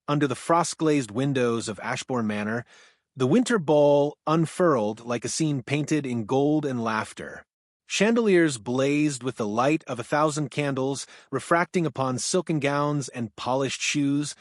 under the frost-glazed windows of Ashbourne Manor, the winter ball unfurled like a scene painted in gold and laughter. Chandeliers blazed with the light of 1,000 candles, refracting upon silken gowns and polished shoes,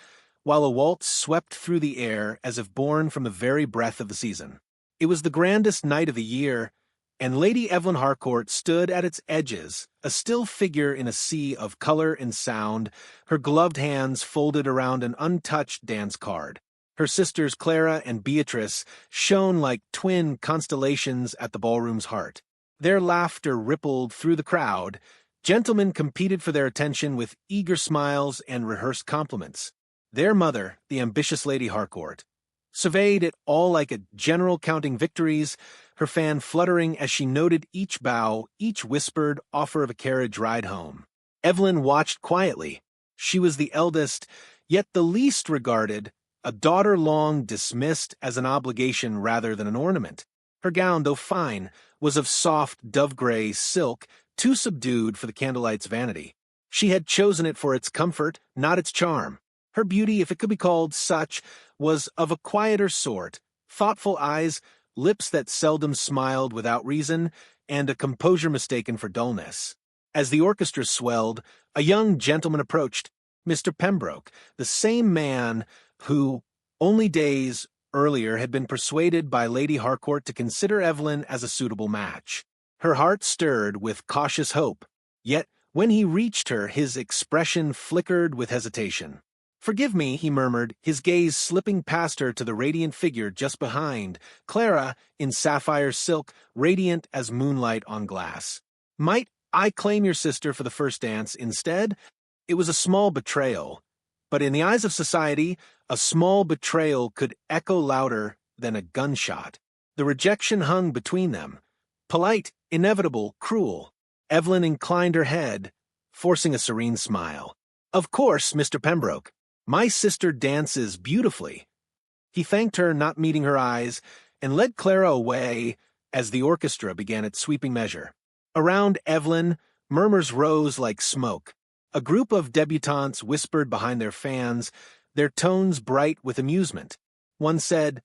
while a waltz swept through the air as if born from the very breath of the season. It was the grandest night of the year, and Lady Evelyn Harcourt stood at its edges, a still figure in a sea of color and sound, her gloved hands folded around an untouched dance card. Her sisters Clara and Beatrice shone like twin constellations at the ballroom's heart. Their laughter rippled through the crowd. Gentlemen competed for their attention with eager smiles and rehearsed compliments. Their mother, the ambitious Lady Harcourt, surveyed it all like a general counting victories, her fan fluttering as she noted each bow, each whispered offer of a carriage ride home. Evelyn watched quietly. She was the eldest, yet the least regarded, a daughter long dismissed as an obligation rather than an ornament. Her gown, though fine, was of soft dove-gray silk, too subdued for the candlelight's vanity. She had chosen it for its comfort, not its charm. Her beauty, if it could be called such, was of a quieter sort, thoughtful eyes, lips that seldom smiled without reason, and a composure mistaken for dullness. As the orchestra swelled, a young gentleman approached, Mr. Pembroke, the same man who, only days earlier, had been persuaded by Lady Harcourt to consider Evelyn as a suitable match. Her heart stirred with cautious hope, yet when he reached her his expression flickered with hesitation. "Forgive me," he murmured, his gaze slipping past her to the radiant figure just behind, Clara, in sapphire silk, radiant as moonlight on glass. "Might I claim your sister for the first dance instead?" It was a small betrayal, but in the eyes of society, a small betrayal could echo louder than a gunshot. The rejection hung between them. Polite, inevitable, cruel. Evelyn inclined her head, forcing a serene smile. "Of course, Mr. Pembroke. My sister dances beautifully." He thanked her, not meeting her eyes, and led Clara away as the orchestra began its sweeping measure. Around Evelyn, murmurs rose like smoke. A group of debutantes whispered behind their fans, their tones bright with amusement. One said,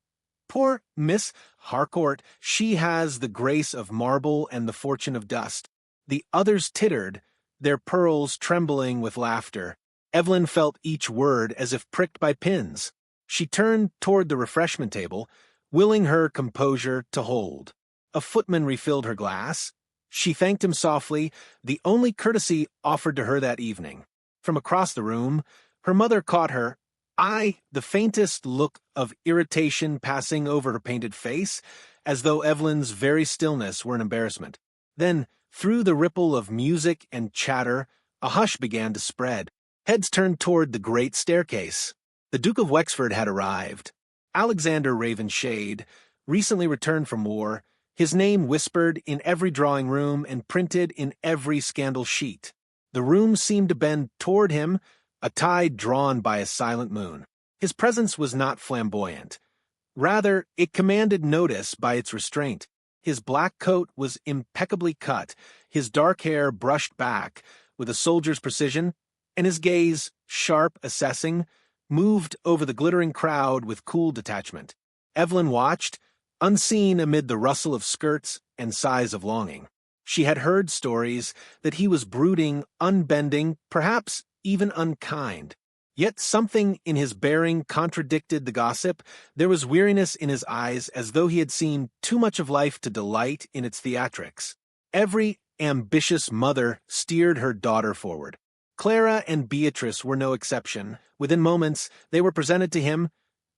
"Poor Miss Harcourt, she has the grace of marble and the fortune of dust." The others tittered, their pearls trembling with laughter. Evelyn felt each word as if pricked by pins. She turned toward the refreshment table, willing her composure to hold. A footman refilled her glass. She thanked him softly, the only courtesy offered to her that evening. From across the room, her mother caught her eye, the faintest look of irritation passing over her painted face, as though Evelyn's very stillness were an embarrassment. Then, through the ripple of music and chatter, a hush began to spread. Heads turned toward the great staircase. The Duke of Wexford had arrived. Alexander Ravenshade, recently returned from war, his name whispered in every drawing room and printed in every scandal sheet. The room seemed to bend toward him, a tide drawn by a silent moon. His presence was not flamboyant. Rather, it commanded notice by its restraint. His black coat was impeccably cut, his dark hair brushed back with a soldier's precision, and his gaze, sharp, assessing, moved over the glittering crowd with cool detachment. Evelyn watched, unseen amid the rustle of skirts and sighs of longing. She had heard stories that he was brooding, unbending, perhaps even unkind. Yet something in his bearing contradicted the gossip. There was weariness in his eyes, as though he had seen too much of life to delight in its theatrics. Every ambitious mother steered her daughter forward. Clara and Beatrice were no exception. Within moments, they were presented to him,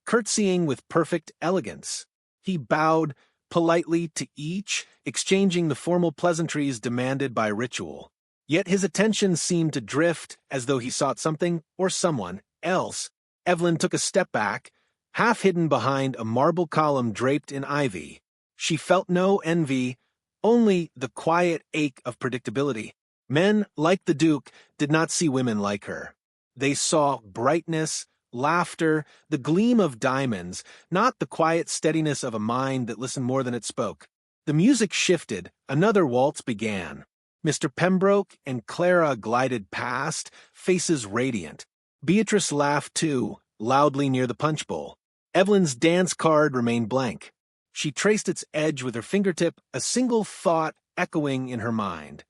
curtsying with perfect elegance. He bowed politely to each, exchanging the formal pleasantries demanded by ritual. Yet his attention seemed to drift as though he sought something or someone else. Evelyn took a step back, half hidden behind a marble column draped in ivy. She felt no envy, only the quiet ache of predictability. Men, like the Duke, did not see women like her. They saw brightness, laughter, the gleam of diamonds, not the quiet steadiness of a mind that listened more than it spoke. The music shifted. Another waltz began. Mr. Pembroke and Clara glided past, faces radiant. Beatrice laughed too, loudly near the punch bowl. Evelyn's dance card remained blank. She traced its edge with her fingertip, a single thought echoing in her mind.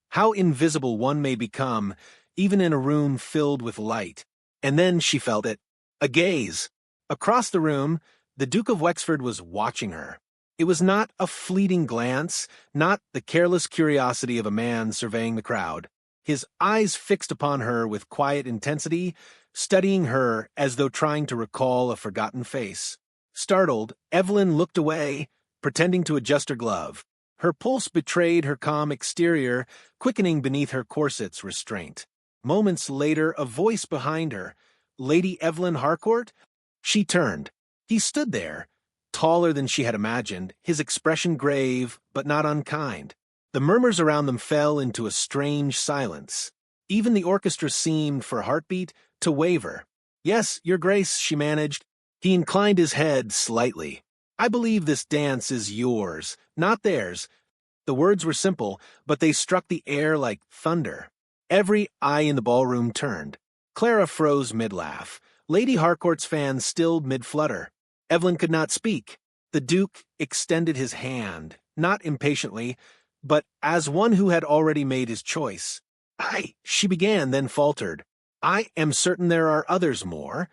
How invisible one may become, even in a room filled with light. And then she felt it. A gaze. Across the room, the Duke of Wexford was watching her. It was not a fleeting glance, not the careless curiosity of a man surveying the crowd. His eyes fixed upon her with quiet intensity, studying her as though trying to recall a forgotten face. Startled, Evelyn looked away, pretending to adjust her glove. Her pulse betrayed her calm exterior, quickening beneath her corset's restraint. Moments later, a voice behind her. Lady Evelyn Harcourt? She turned. He stood there, taller than she had imagined, his expression grave, but not unkind. The murmurs around them fell into a strange silence. Even the orchestra seemed, for a heartbeat, to waver. "Yes, Your Grace," she managed. He inclined his head slightly. "I believe this dance is yours, not theirs." The words were simple, but they struck the air like thunder. Every eye in the ballroom turned. Clara froze mid-laugh. Lady Harcourt's fan stilled mid-flutter. Evelyn could not speak. The Duke extended his hand, not impatiently, but as one who had already made his choice. She began, then faltered. "I am certain there are others more."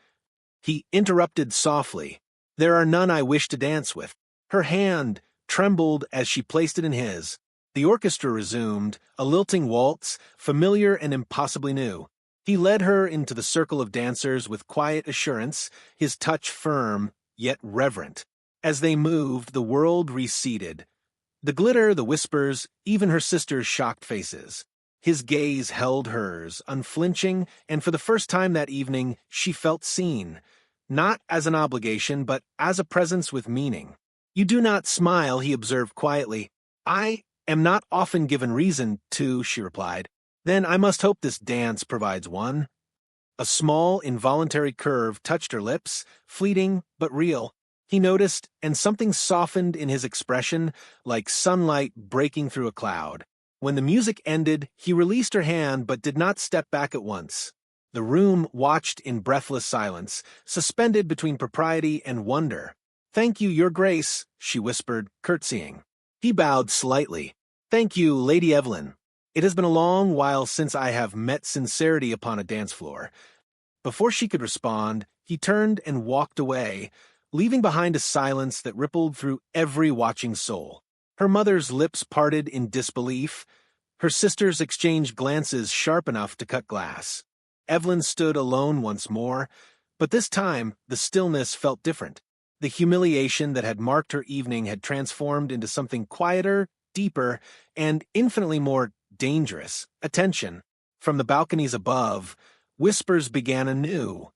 He interrupted softly. "There are none I wish to dance with." Her hand trembled as she placed it in his. The orchestra resumed, a lilting waltz, familiar and impossibly new. He led her into the circle of dancers with quiet assurance, his touch firm, yet reverent. As they moved, the world receded. The glitter, the whispers, even her sister's shocked faces. His gaze held hers, unflinching, and for the first time that evening, she felt seen. Not as an obligation, but as a presence with meaning. "You do not smile," he observed quietly. "I am not often given reason to," she replied. "Then I must hope this dance provides one." A small, involuntary curve touched her lips, fleeting but real. He noticed, and something softened in his expression, like sunlight breaking through a cloud. When the music ended, he released her hand but did not step back at once. The room watched in breathless silence, suspended between propriety and wonder. "Thank you, Your Grace," she whispered, curtsying. He bowed slightly. "Thank you, Lady Evelyn. It has been a long while since I have met sincerity upon a dance floor." Before she could respond, he turned and walked away, leaving behind a silence that rippled through every watching soul. Her mother's lips parted in disbelief. Her sisters exchanged glances sharp enough to cut glass. Evelyn stood alone once more, but this time the stillness felt different. The humiliation that had marked her evening had transformed into something quieter, deeper, and infinitely more dangerous. Attention. From the balconies above, whispers began anew.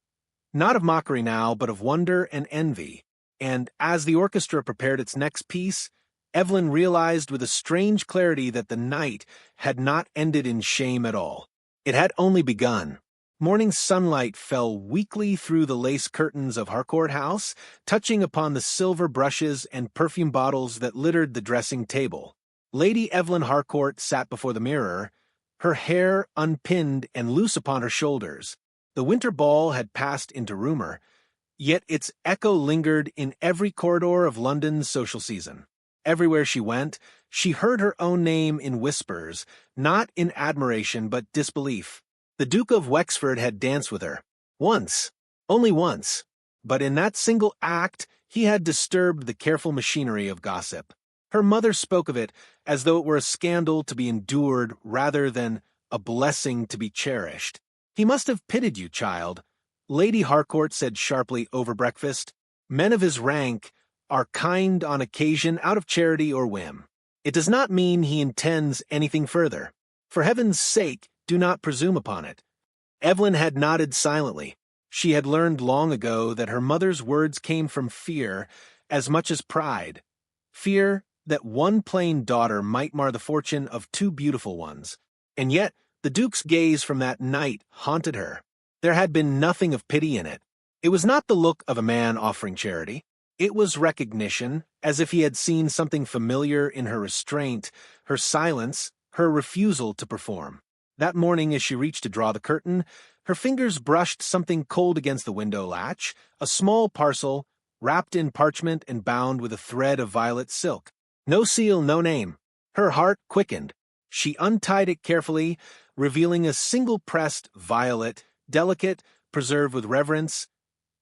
Not of mockery now, but of wonder and envy. And as the orchestra prepared its next piece, Evelyn realized with a strange clarity that the night had not ended in shame at all. It had only begun. Morning sunlight fell weakly through the lace curtains of Harcourt House, touching upon the silver brushes and perfume bottles that littered the dressing table. Lady Evelyn Harcourt sat before the mirror, her hair unpinned and loose upon her shoulders. The winter ball had passed into rumor, yet its echo lingered in every corridor of London's social season. Everywhere she went, she heard her own name in whispers, not in admiration but disbelief. The Duke of Wexford had danced with her. Once. Only once. But in that single act, he had disturbed the careful machinery of gossip. Her mother spoke of it as though it were a scandal to be endured rather than a blessing to be cherished. "He must have pitied you, child," Lady Harcourt said sharply over breakfast. "Men of his rank are kind on occasion out of charity or whim. It does not mean he intends anything further. For heaven's sake, do not presume upon it." Evelyn had nodded silently. She had learned long ago that her mother's words came from fear as much as pride. Fear that one plain daughter might mar the fortune of two beautiful ones. And yet, the Duke's gaze from that night haunted her. There had been nothing of pity in it. It was not the look of a man offering charity. It was recognition, as if he had seen something familiar in her restraint, her silence, her refusal to perform. That morning as she reached to draw the curtain, Her fingers brushed something cold against the window latch, a small parcel, wrapped in parchment and bound with a thread of violet silk. No seal, no name. Her heart quickened. She untied it carefully, revealing a single pressed violet, delicate, preserved with reverence,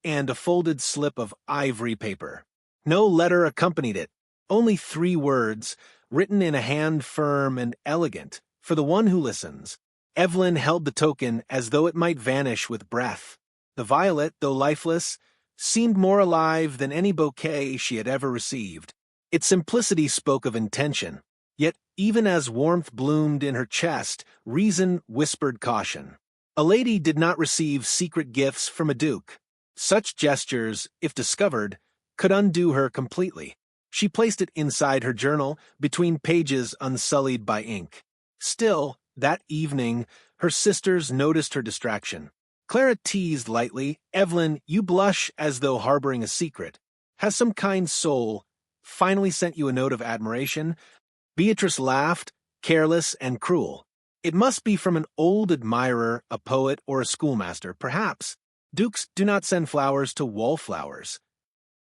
and a folded slip of ivory paper. No letter accompanied it, only 3 words, written in a hand firm and elegant, for the one who listens. Evelyn held the token as though it might vanish with breath. The violet, though lifeless, seemed more alive than any bouquet she had ever received. Its simplicity spoke of intention. Yet, even as warmth bloomed in her chest, reason whispered caution. A lady did not receive secret gifts from a duke. Such gestures, if discovered, could undo her completely. She placed it inside her journal, between pages unsullied by ink. Still, that evening, her sisters noticed her distraction. Clara teased lightly, "Evelyn, you blush as though harboring a secret. Has some kind soul finally sent you a note of admiration?" Beatrice laughed, careless and cruel. "It must be from an old admirer, a poet, or a schoolmaster, perhaps. Dukes do not send flowers to wallflowers."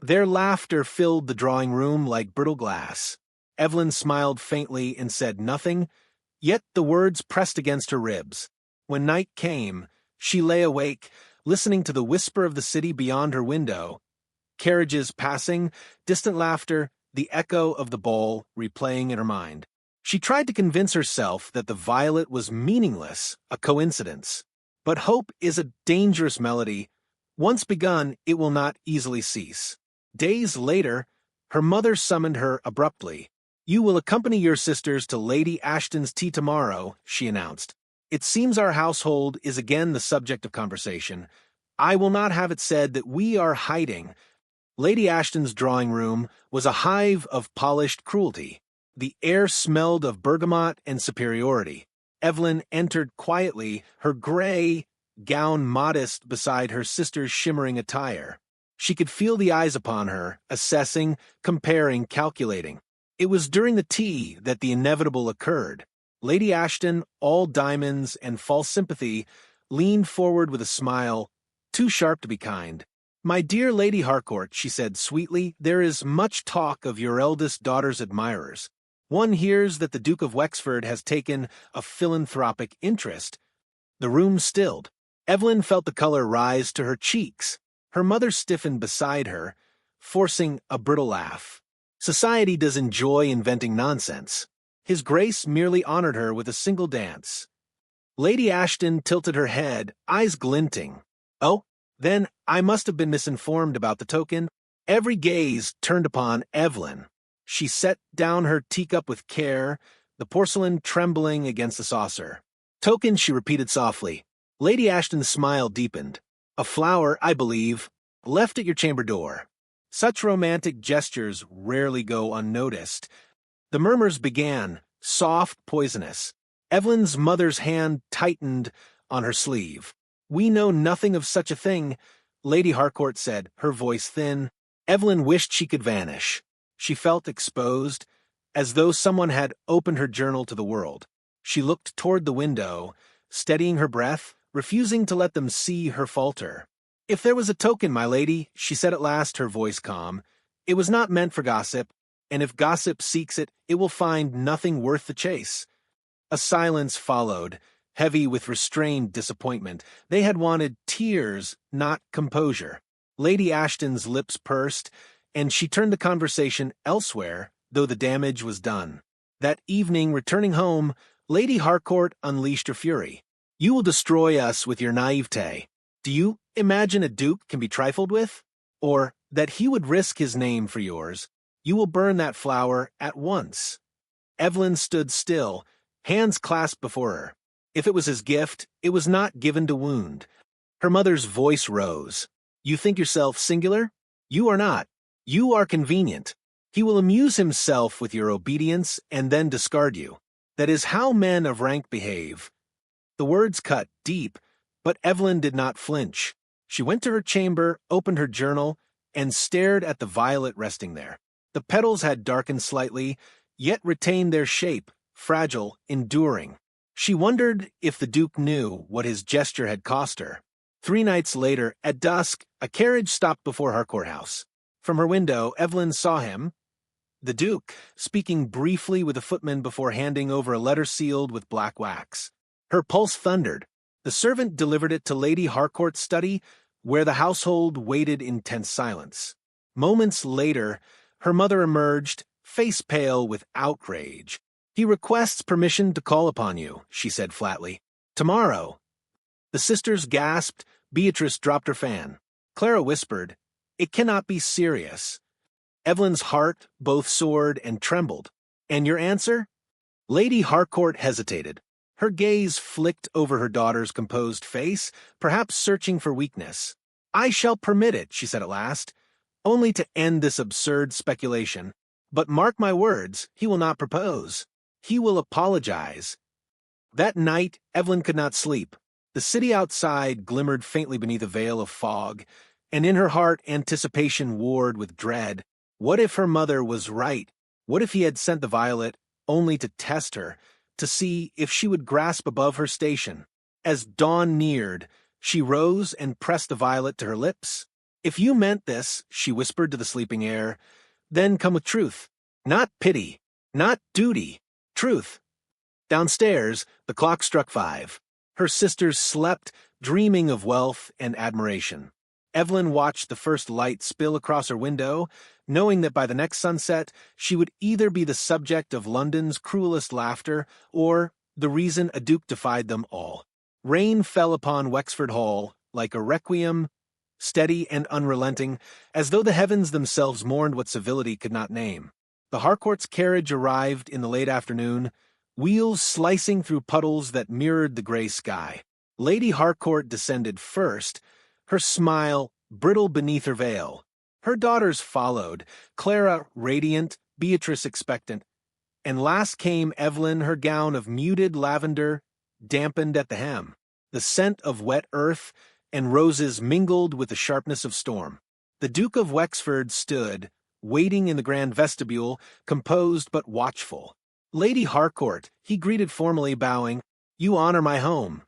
Their laughter filled the drawing room like brittle glass. Evelyn smiled faintly and said nothing, yet the words pressed against her ribs. When night came, she lay awake, listening to the whisper of the city beyond her window. Carriages passing, distant laughter, the echo of the ball replaying in her mind. She tried to convince herself that the violet was meaningless, a coincidence. But hope is a dangerous melody. Once begun, it will not easily cease. Days later, her mother summoned her abruptly. "You will accompany your sisters to Lady Ashton's tea tomorrow," she announced. "It seems our household is again the subject of conversation. I will not have it said that we are hiding." Lady Ashton's drawing room was a hive of polished cruelty. The air smelled of bergamot and superiority. Evelyn entered quietly, her gray gown modest beside her sister's shimmering attire. She could feel the eyes upon her, assessing, comparing, calculating. It was during the tea that the inevitable occurred. Lady Ashton, all diamonds and false sympathy, leaned forward with a smile, too sharp to be kind. "My dear Lady Harcourt," she said sweetly, "there is much talk of your eldest daughter's admirers. One hears that the Duke of Wexford has taken a philanthropic interest." The room stilled. Evelyn felt the color rise to her cheeks. Her mother stiffened beside her, forcing a brittle laugh. Society does enjoy inventing nonsense. His Grace merely honored her with a single dance. Lady Ashton tilted her head, eyes glinting. "Oh, then I must have been misinformed about the token." Every gaze turned upon Evelyn. She set down her teacup with care, the porcelain trembling against the saucer. "Token," she repeated softly. Lady Ashton's smile deepened. "A flower, I believe, left at your chamber door." Such romantic gestures rarely go unnoticed. The murmurs began, soft, poisonous. Evelyn's mother's hand tightened on her sleeve. "We know nothing of such a thing," Lady Harcourt said, her voice thin. Evelyn wished she could vanish. She felt exposed, as though someone had opened her journal to the world. She looked toward the window, steadying her breath, refusing to let them see her falter. "If there was a token, my lady," she said at last, her voice calm, "it was not meant for gossip, and if gossip seeks it, it will find nothing worth the chase." A silence followed, heavy with restrained disappointment. They had wanted tears, not composure. Lady Ashton's lips pursed, and she turned the conversation elsewhere, though the damage was done. That evening, returning home, Lady Harcourt unleashed her fury. "You will destroy us with your naivete. Do you imagine a duke can be trifled with? Or that he would risk his name for yours? You will burn that flower at once." Evelyn stood still, hands clasped before her. If it was his gift, it was not given to wound. Her mother's voice rose. "You think yourself singular? You are not. You are convenient. He will amuse himself with your obedience and then discard you. That is how men of rank behave." The words cut deep, but Evelyn did not flinch. She went to her chamber, opened her journal, and stared at the violet resting there. The petals had darkened slightly, yet retained their shape, fragile, enduring. She wondered if the Duke knew what his gesture had cost her. 3 nights later, at dusk, a carriage stopped before Harcourt House. From her window, Evelyn saw him, the Duke, speaking briefly with a footman before handing over a letter sealed with black wax. Her pulse thundered. The servant delivered it to Lady Harcourt's study, where the household waited in tense silence. Moments later, her mother emerged, face pale with outrage. "He requests permission to call upon you," she said flatly. "Tomorrow." The sisters gasped. Beatrice dropped her fan. Clara whispered, "It cannot be serious." Evelyn's heart both soared and trembled. "And your answer?" Lady Harcourt hesitated. Her gaze flicked over her daughter's composed face, perhaps searching for weakness. "I shall permit it," she said at last, "only to end this absurd speculation. But mark my words, he will not propose. He will apologize." That night, Evelyn could not sleep. The city outside glimmered faintly beneath a veil of fog, and in her heart anticipation warred with dread. What if her mother was right? What if he had sent the violet only to test her, to see if she would grasp above her station? As dawn neared, she rose and pressed the violet to her lips. "If you meant this," she whispered to the sleeping air, "then come with truth. Not pity, not duty, truth." Downstairs, the clock struck 5. Her sisters slept, dreaming of wealth and admiration. Evelyn watched the first light spill across her window, knowing that by the next sunset she would either be the subject of London's cruelest laughter or the reason a duke defied them all. Rain fell upon Wexford Hall like a requiem, steady and unrelenting, as though the heavens themselves mourned what civility could not name. The Harcourt's carriage arrived in the late afternoon, wheels slicing through puddles that mirrored the gray sky. Lady Harcourt descended first, her smile brittle beneath her veil. Her daughters followed, Clara radiant, Beatrice expectant, and last came Evelyn, her gown of muted lavender, dampened at the hem. The scent of wet earth and roses mingled with the sharpness of storm. The Duke of Wexford stood, waiting in the grand vestibule, composed but watchful. "Lady Harcourt," he greeted formally, bowing, "you honor my home."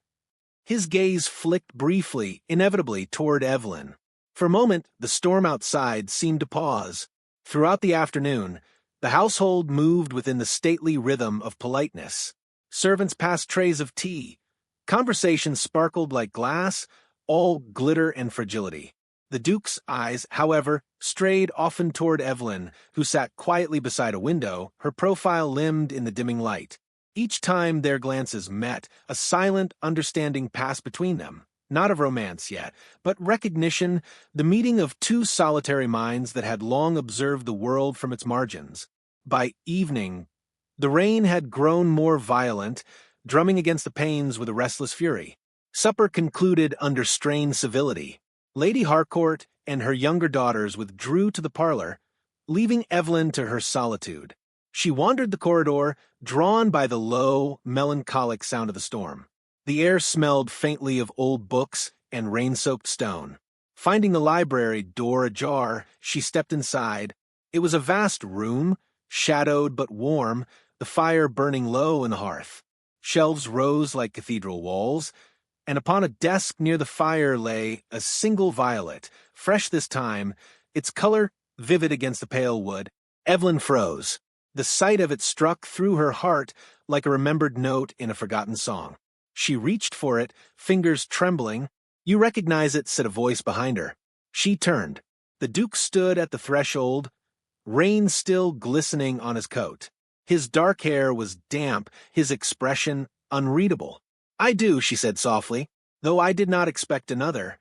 His gaze flicked briefly, inevitably, toward Evelyn. For a moment, the storm outside seemed to pause. Throughout the afternoon, the household moved within the stately rhythm of politeness. Servants passed trays of tea. Conversation sparkled like glass, all glitter and fragility. The Duke's eyes, however, strayed often toward Evelyn, who sat quietly beside a window, her profile limned in the dimming light. Each time their glances met, a silent understanding passed between them, not of romance yet, but recognition, the meeting of two solitary minds that had long observed the world from its margins. By evening, the rain had grown more violent, drumming against the panes with a restless fury. Supper concluded under strained civility. Lady Harcourt and her younger daughters withdrew to the parlor, leaving Evelyn to her solitude. She wandered the corridor, drawn by the low, melancholic sound of the storm. The air smelled faintly of old books and rain-soaked stone. Finding the library door ajar, she stepped inside. It was a vast room, shadowed but warm, the fire burning low in the hearth. Shelves rose like cathedral walls, and upon a desk near the fire lay a single violet, fresh this time, its color vivid against the pale wood. Evelyn froze. The sight of it struck through her heart like a remembered note in a forgotten song. She reached for it, fingers trembling. "You recognize it," said a voice behind her. She turned. The Duke stood at the threshold, rain still glistening on his coat. His dark hair was damp, his expression unreadable. "I do," she said softly, "though I did not expect another."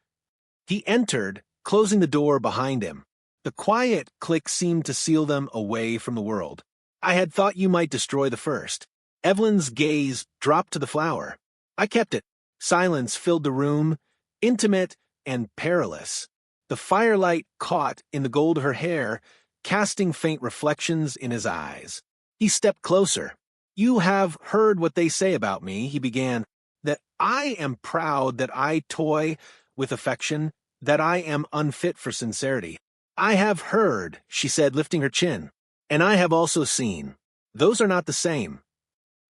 He entered, closing the door behind him. The quiet click seemed to seal them away from the world. "I had thought you might destroy the first." Evelyn's gaze dropped to the flower. "I kept it." Silence filled the room, intimate and perilous. The firelight caught in the gold of her hair, casting faint reflections in his eyes. He stepped closer. "You have heard what they say about me," he began, "that I am proud, that I toy with affection, that I am unfit for sincerity." "I have heard," she said, lifting her chin, "and I have also seen. Those are not the same."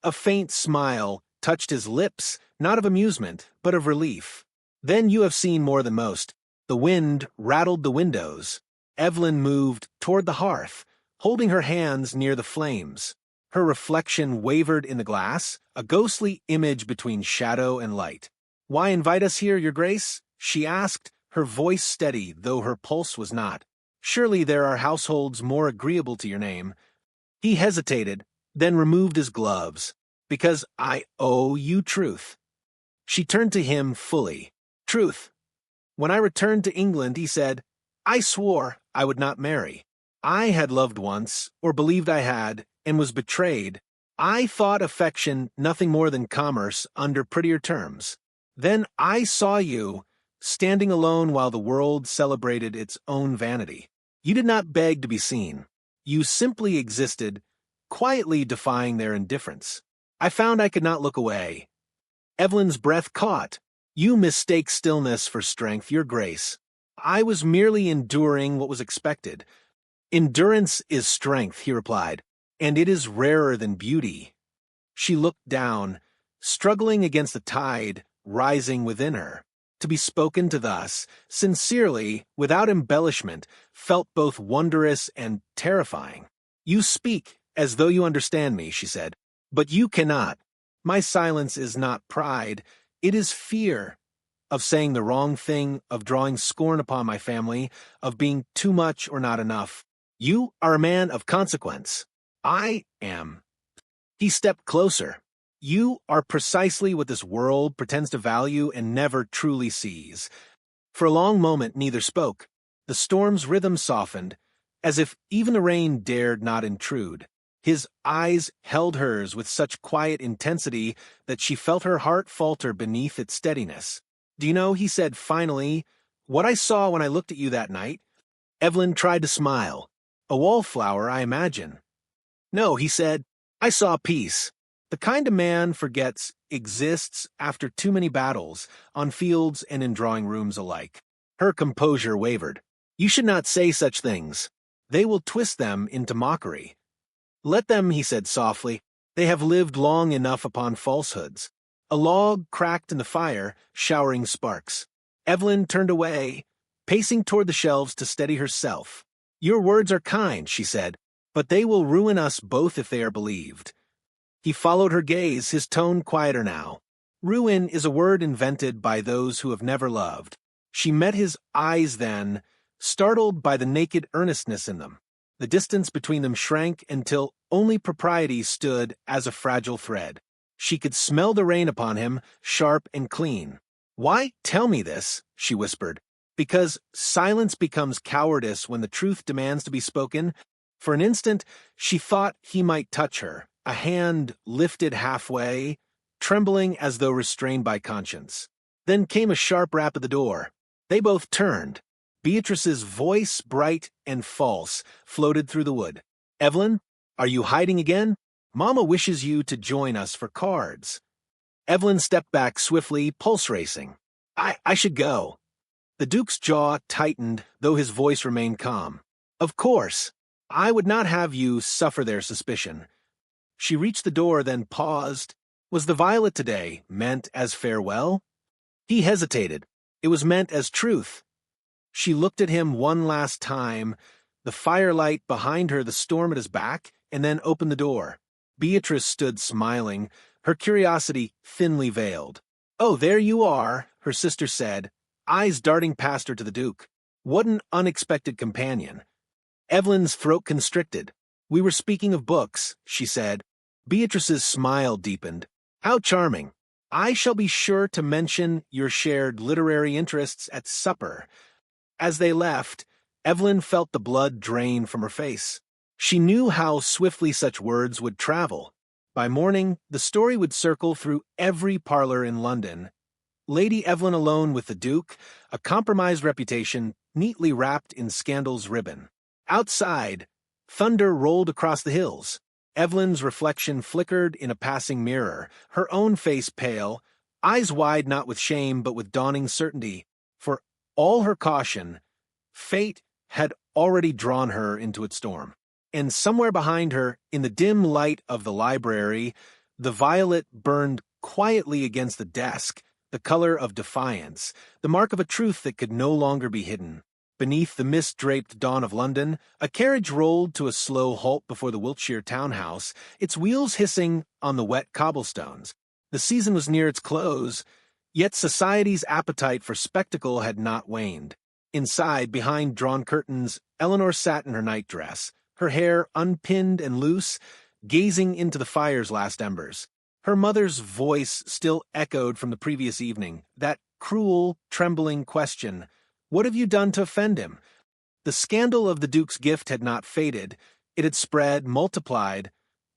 A faint smile touched his lips, not of amusement, but of relief. Then you have seen more than most. The wind rattled the windows. Evelyn moved toward the hearth, holding her hands near the flames. Her reflection wavered in the glass, a ghostly image between shadow and light. "Why invite us here, your grace?" she asked, her voice steady, though her pulse was not. "Surely there are households more agreeable to your name." He hesitated, then removed his gloves. "Because I owe you truth." She turned to him fully. "Truth. When I returned to England," he said, "I swore I would not marry. I had loved once, or believed I had, and was betrayed. I thought affection nothing more than commerce under prettier terms. Then I saw you, standing alone while the world celebrated its own vanity. You did not beg to be seen. You simply existed, quietly defying their indifference. I found I could not look away." Evelyn's breath caught. "You mistake stillness for strength, your grace. I was merely enduring what was expected." "Endurance is strength," he replied, "and it is rarer than beauty." She looked down, struggling against the tide rising within her. To be spoken to thus, sincerely, without embellishment, felt both wondrous and terrifying. "You speak as though you understand me," she said, "but you cannot. My silence is not pride, it is fear. Of saying the wrong thing, of drawing scorn upon my family, of being too much or not enough. You are a man of consequence. I am." He stepped closer. "You are precisely what this world pretends to value and never truly sees." For a long moment neither spoke. The storm's rhythm softened, as if even the rain dared not intrude. His eyes held hers with such quiet intensity that she felt her heart falter beneath its steadiness. "Do you know," he said finally, "what I saw when I looked at you that night?" Evelyn tried to smile. "A wallflower, I imagine." "No," he said, "I saw peace. The kind a man forgets exists after too many battles, on fields and in drawing rooms alike." Her composure wavered. "You should not say such things. They will twist them into mockery." "Let them," he said softly. "They have lived long enough upon falsehoods." A log cracked in the fire, showering sparks. Evelyn turned away, pacing toward the shelves to steady herself. "Your words are kind," she said, "but they will ruin us both if they are believed." He followed her gaze, his tone quieter now. "Ruin is a word invented by those who have never loved." She met his eyes then, startled by the naked earnestness in them. The distance between them shrank until only propriety stood as a fragile thread. She could smell the rain upon him, sharp and clean. "Why tell me this?" she whispered. "Because silence becomes cowardice when the truth demands to be spoken." For an instant, she thought he might touch her, a hand lifted halfway, trembling as though restrained by conscience. Then came a sharp rap at the door. They both turned. Beatrice's voice, bright and false, floated through the wood. "Evelyn, are you hiding again? Mama wishes you to join us for cards." Evelyn stepped back swiftly, pulse racing. I should go." The Duke's jaw tightened, though his voice remained calm. "Of course. I would not have you suffer their suspicion." She reached the door, then paused. Was the violet today meant as farewell? He hesitated. It was meant as truth. She looked at him one last time, the firelight behind her, the storm at his back, and then opened the door. Beatrice stood smiling, her curiosity thinly veiled. "Oh, there you are," her sister said, eyes darting past her to the Duke. "What an unexpected companion." Evelyn's throat constricted. "We were speaking of books," she said. Beatrice's smile deepened. "How charming. I shall be sure to mention your shared literary interests at supper." As they left, Evelyn felt the blood drain from her face. She knew how swiftly such words would travel. By morning, the story would circle through every parlor in London. Lady Evelyn alone with the Duke, a compromised reputation neatly wrapped in scandal's ribbon. Outside, thunder rolled across the hills. Evelyn's reflection flickered in a passing mirror, her own face pale, eyes wide not with shame but with dawning certainty. For all her caution, fate had already drawn her into its storm. And somewhere behind her, in the dim light of the library, the violet burned quietly against the desk, the color of defiance, the mark of a truth that could no longer be hidden. Beneath the mist-draped dawn of London, a carriage rolled to a slow halt before the Wiltshire townhouse, its wheels hissing on the wet cobblestones. The season was near its close, yet society's appetite for spectacle had not waned. Inside, behind drawn curtains, Eleanor sat in her nightdress, her hair unpinned and loose, gazing into the fire's last embers. Her mother's voice still echoed from the previous evening, that cruel, trembling question, "What have you done to offend him?" The scandal of the Duke's gift had not faded. It had spread, multiplied,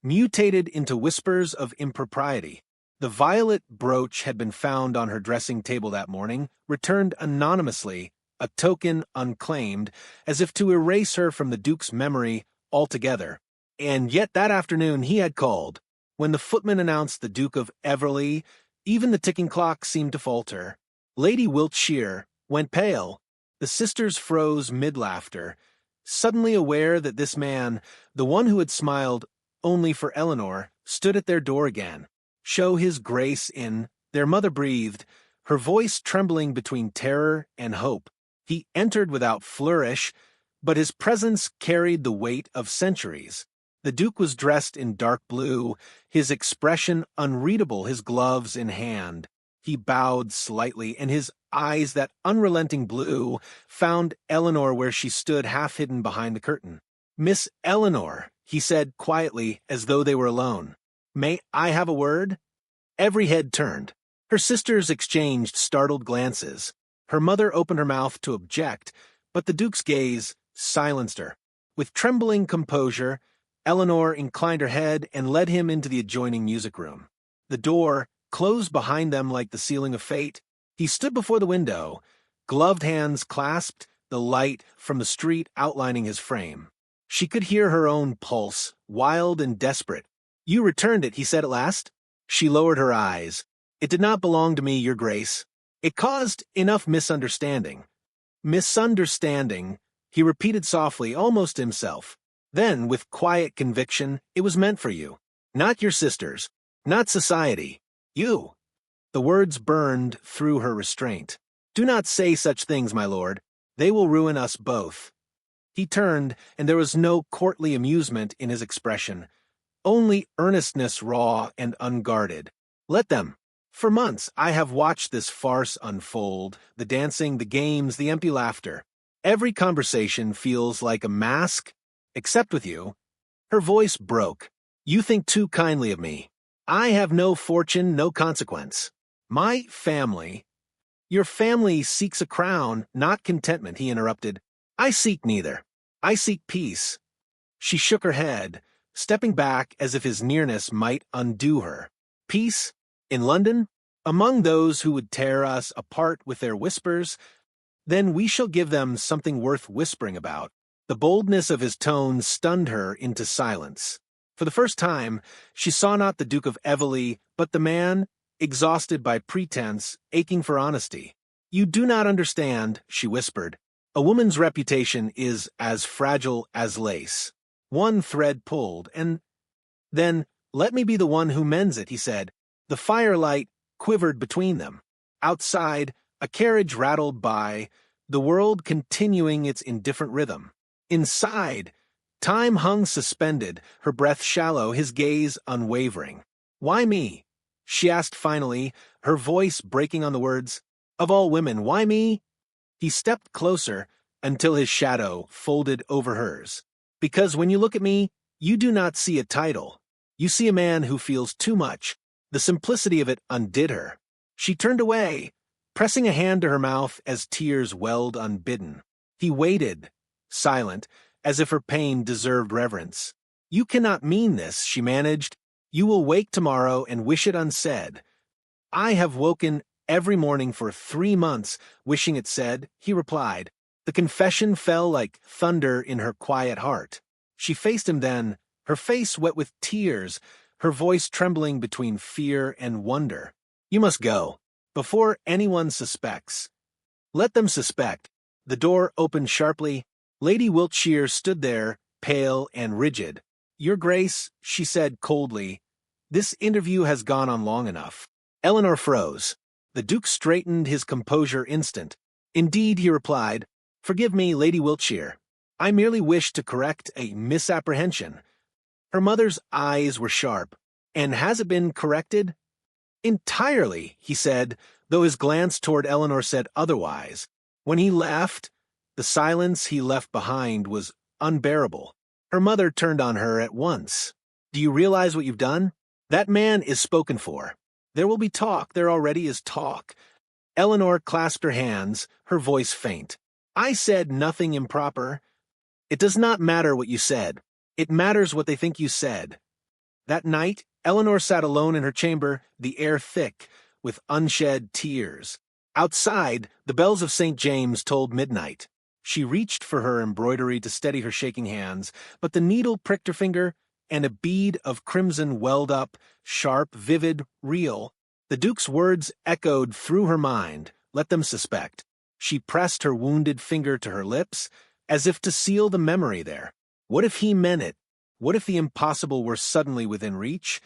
mutated into whispers of impropriety. The violet brooch had been found on her dressing table that morning, returned anonymously, a token unclaimed, as if to erase her from the Duke's memory altogether. And yet that afternoon he had called. When the footman announced the Duke of Everley, even the ticking clock seemed to falter. Lady Wiltshire went pale. The sisters froze mid-laughter, suddenly aware that this man, the one who had smiled only for Eleanor, stood at their door again. "Show his grace in," their mother breathed, her voice trembling between terror and hope. He entered without flourish, but his presence carried the weight of centuries. The Duke was dressed in dark blue, his expression unreadable, his gloves in hand. He bowed slightly, and his eyes, that unrelenting blue, found Eleanor where she stood half-hidden behind the curtain. "Miss Eleanor," he said quietly, as though they were alone. "May I have a word?" Every head turned. Her sisters exchanged startled glances. Her mother opened her mouth to object, but the Duke's gaze silenced her. With trembling composure, Eleanor inclined her head and led him into the adjoining music room. The door closed behind them like the sealing of fate. He stood before the window, gloved hands clasped, the light from the street outlining his frame. She could hear her own pulse, wild and desperate. "You returned it," he said at last. She lowered her eyes. "It did not belong to me, Your Grace. It caused enough misunderstanding." "Misunderstanding," he repeated softly, almost to himself. Then, with quiet conviction, "It was meant for you. Not your sisters. Not society. You." The words burned through her restraint. "Do not say such things, my lord. They will ruin us both." He turned, and there was no courtly amusement in his expression, only earnestness raw and unguarded. "Let them. For months I have watched this farce unfold, the dancing, the games, the empty laughter. Every conversation feels like a mask, except with you." Her voice broke. "You think too kindly of me. I have no fortune, no consequence. My family—" "Your family seeks a crown, not contentment," he interrupted. "I seek neither. I seek peace." She shook her head, stepping back as if his nearness might undo her. "Peace? In London? Among those who would tear us apart with their whispers? Then we shall give them something worth whispering about." The boldness of his tone stunned her into silence. For the first time, she saw not the Duke of Everley, but the man, exhausted by pretense, aching for honesty. "You do not understand," she whispered. "A woman's reputation is as fragile as lace. One thread pulled, and then let me be the one who mends it," he said. The firelight quivered between them. Outside, a carriage rattled by, the world continuing its indifferent rhythm. Inside, time hung suspended, her breath shallow, his gaze unwavering. "Why me?" she asked finally, her voice breaking on the words. "Of all women, why me?" He stepped closer until his shadow folded over hers. "Because when you look at me, you do not see a title. You see a man who feels too much." The simplicity of it undid her. She turned away, pressing a hand to her mouth as tears welled unbidden. He waited, silent, as if her pain deserved reverence. "You cannot mean this," she managed. "You will wake tomorrow and wish it unsaid." "I have woken every morning for 3 months, wishing it said," he replied. The confession fell like thunder in her quiet heart. She faced him then, her face wet with tears, her voice trembling between fear and wonder. "You must go, before anyone suspects." "Let them suspect." The door opened sharply. Lady Wiltshire stood there, pale and rigid. "Your Grace," she said coldly, "this interview has gone on long enough. Eleanor froze. The Duke straightened his composure instant. Indeed, he replied, "Forgive me, Lady Wiltshire. I merely wish to correct a misapprehension." Her mother's eyes were sharp. "And has it been corrected?" "Entirely," he said, though his glance toward Eleanor said otherwise. When he left, the silence he left behind was unbearable. Her mother turned on her at once. "Do you realize what you've done? That man is spoken for. There will be talk, there already is talk." Eleanor clasped her hands, her voice faint. "I said nothing improper. It does not matter what you said. It matters what they think you said." That night, Eleanor sat alone in her chamber, the air thick with unshed tears. Outside, the bells of St. James tolled midnight. She reached for her embroidery to steady her shaking hands, but the needle pricked her finger, and a bead of crimson welled up, sharp, vivid, real. The Duke's words echoed through her mind. Let them suspect. She pressed her wounded finger to her lips, as if to seal the memory there. What if he meant it? What if the impossible were suddenly within reach?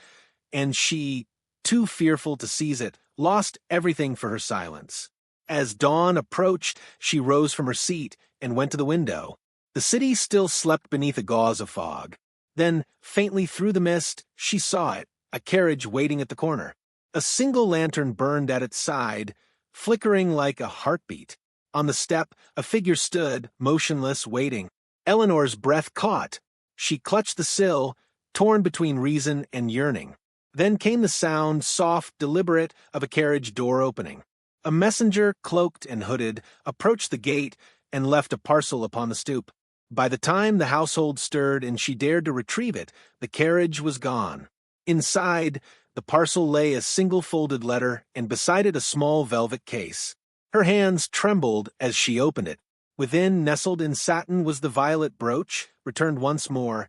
And she, too fearful to seize it, lost everything for her silence. As dawn approached, she rose from her seat and went to the window. The city still slept beneath a gauze of fog. Then, faintly through the mist, she saw it, a carriage waiting at the corner. A single lantern burned at its side, flickering like a heartbeat. On the step, a figure stood, motionless, waiting. Eleanor's breath caught. She clutched the sill, torn between reason and yearning. Then came the sound, soft, deliberate, of a carriage door opening. A messenger, cloaked and hooded, approached the gate and left a parcel upon the stoop. By the time the household stirred and she dared to retrieve it, the carriage was gone. Inside, the parcel lay a single folded letter, and beside it a small velvet case. Her hands trembled as she opened it. Within, nestled in satin, was the violet brooch, returned once more,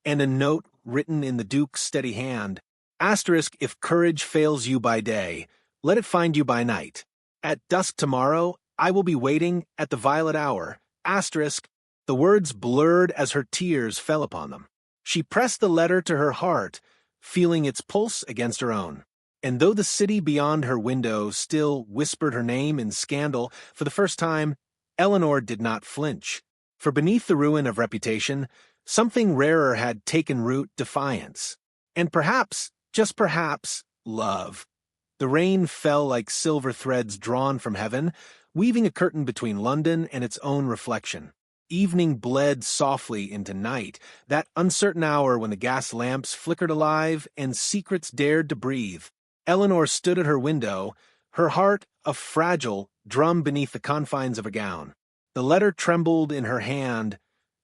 and a note written in the Duke's steady hand. Asterisk, if courage fails you by day, let it find you by night. At dusk tomorrow, I will be waiting at the violet hour. Asterisk, the words blurred as her tears fell upon them. She pressed the letter to her heart, feeling its pulse against her own. And though the city beyond her window still whispered her name in scandal, for the first time, Eleanor did not flinch. For beneath the ruin of reputation, something rarer had taken root, defiance. And perhaps, just perhaps, love. The rain fell like silver threads drawn from heaven, weaving a curtain between London and its own reflection. Evening bled softly into night, that uncertain hour when the gas lamps flickered alive and secrets dared to breathe. Eleanor stood at her window, her heart a fragile drum beneath the confines of a gown. The letter trembled in her hand,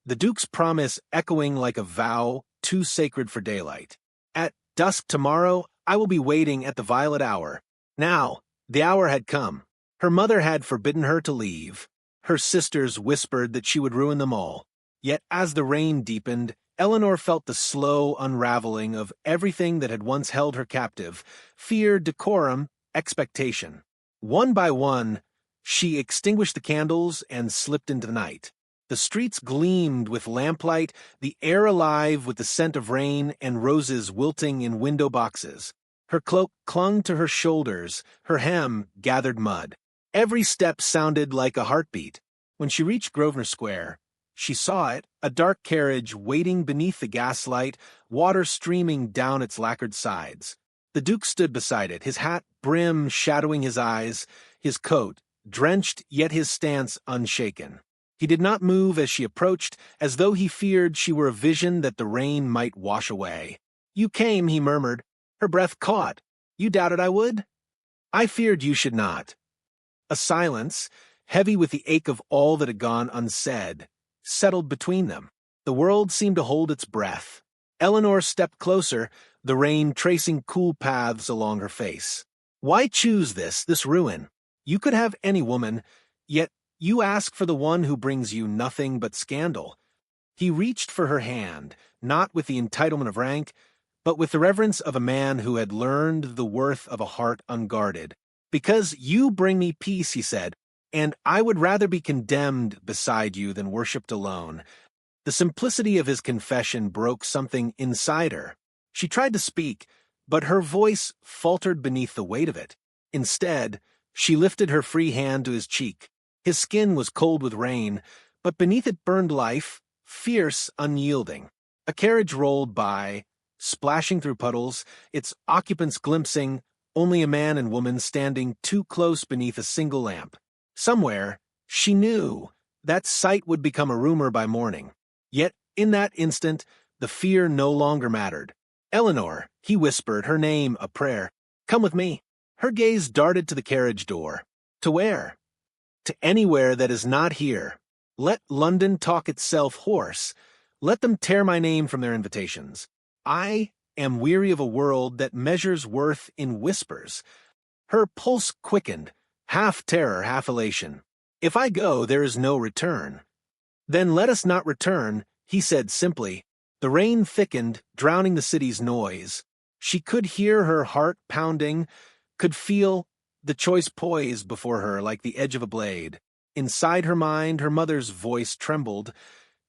the Duke's promise echoing like a vow too sacred for daylight. At dusk tomorrow, I will be waiting at the violet hour. Now, the hour had come. Her mother had forbidden her to leave. Her sisters whispered that she would ruin them all. Yet as the rain deepened, Eleanor felt the slow unraveling of everything that had once held her captive: fear, decorum, expectation. One by one, she extinguished the candles and slipped into the night. The streets gleamed with lamplight, the air alive with the scent of rain and roses wilting in window boxes. Her cloak clung to her shoulders, her hem gathered mud. Every step sounded like a heartbeat. When she reached Grosvenor Square, she saw it, a dark carriage waiting beneath the gaslight, water streaming down its lacquered sides. The Duke stood beside it, his hat brim shadowing his eyes, his coat drenched, yet his stance unshaken. He did not move as she approached, as though he feared she were a vision that the rain might wash away. "You came," he murmured. Her breath caught. "You doubted I would?" "I feared you should not." A silence, heavy with the ache of all that had gone unsaid, settled between them. The world seemed to hold its breath. Eleanor stepped closer, the rain tracing cool paths along her face. "Why choose this ruin? You could have any woman, yet you ask for the one who brings you nothing but scandal." He reached for her hand, not with the entitlement of rank, but with the reverence of a man who had learned the worth of a heart unguarded. "Because you bring me peace," he said, "and I would rather be condemned beside you than worshipped alone." The simplicity of his confession broke something inside her. She tried to speak, but her voice faltered beneath the weight of it. Instead, she lifted her free hand to his cheek. His skin was cold with rain, but beneath it burned life, fierce, unyielding. A carriage rolled by, splashing through puddles, its occupants glimpsing only a man and woman standing too close beneath a single lamp. Somewhere, she knew, that sight would become a rumor by morning. Yet, in that instant, the fear no longer mattered. "Eleanor," he whispered, her name a prayer. "Come with me." Her gaze darted to the carriage door. To where? To anywhere that is not here. Let London talk itself hoarse. Let them tear my name from their invitations. I am weary of a world that measures worth in whispers. Her pulse quickened, half terror, half elation. "If I go, there is no return." "Then let us not return," he said simply. The rain thickened, drowning the city's noise. She could hear her heart pounding, could feel the choice poised before her like the edge of a blade. Inside her mind, her mother's voice trembled.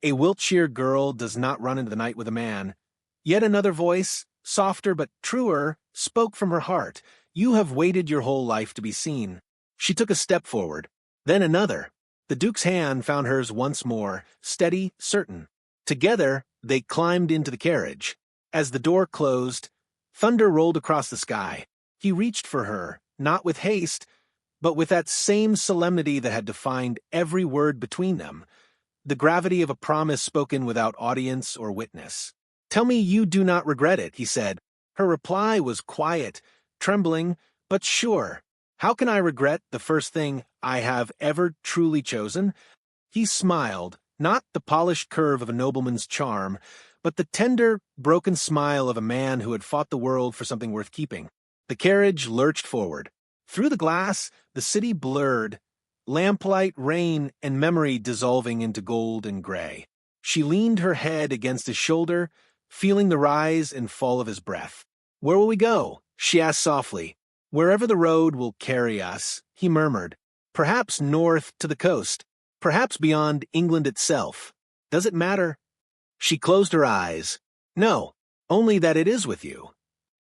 A Wiltshire girl does not run into the night with a man. Yet another voice, softer but truer, spoke from her heart. "You have waited your whole life to be seen." She took a step forward. Then another. The Duke's hand found hers once more, steady, certain. Together, they climbed into the carriage. As the door closed, thunder rolled across the sky. He reached for her, not with haste, but with that same solemnity that had defined every word between them, the gravity of a promise spoken without audience or witness. "Tell me you do not regret it," he said. Her reply was quiet, trembling, but sure. "How can I regret the first thing I have ever truly chosen?" He smiled, not the polished curve of a nobleman's charm, but the tender, broken smile of a man who had fought the world for something worth keeping. The carriage lurched forward. Through the glass, the city blurred, lamplight, rain, and memory dissolving into gold and gray. She leaned her head against his shoulder, feeling the rise and fall of his breath. "Where will we go?" she asked softly. "Wherever the road will carry us," he murmured. "Perhaps north to the coast, perhaps beyond England itself. Does it matter?" She closed her eyes. "No, only that it is with you."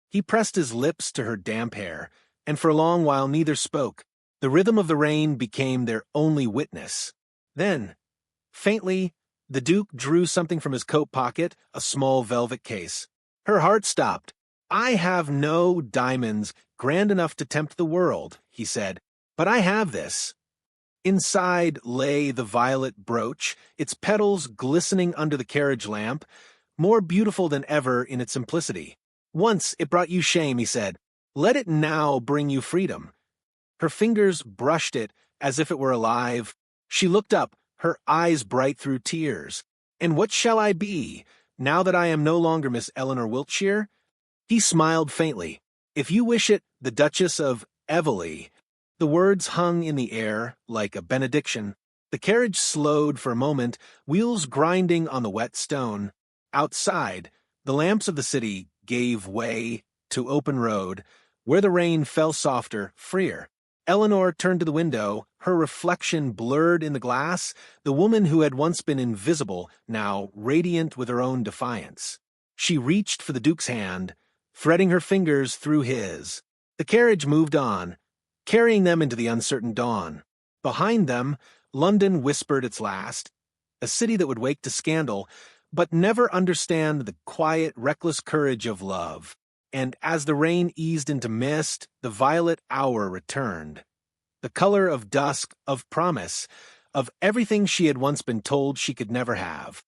He pressed his lips to her damp hair, and for a long while neither spoke. The rhythm of the rain became their only witness. Then, faintly, the Duke drew something from his coat pocket, a small velvet case. Her heart stopped. "I have no diamonds grand enough to tempt the world," he said, "but I have this." Inside lay the violet brooch, its petals glistening under the carriage lamp, more beautiful than ever in its simplicity. "Once it brought you shame," he said. "Let it now bring you freedom." Her fingers brushed it as if it were alive. She looked up, her eyes bright through tears. "And what shall I be, now that I am no longer Miss Eleanor Wiltshire?" He smiled faintly. "If you wish it, the Duchess of Everley." The words hung in the air like a benediction. The carriage slowed for a moment, wheels grinding on the wet stone. Outside, the lamps of the city gave way to open road, where the rain fell softer, freer. Eleanor turned to the window, her reflection blurred in the glass, the woman who had once been invisible, now radiant with her own defiance. She reached for the Duke's hand, threading her fingers through his. The carriage moved on, carrying them into the uncertain dawn. Behind them, London whispered its last, a city that would wake to scandal, but never understand the quiet, reckless courage of love. And as the rain eased into mist, the violet hour returned. The color of dusk, of promise, of everything she had once been told she could never have.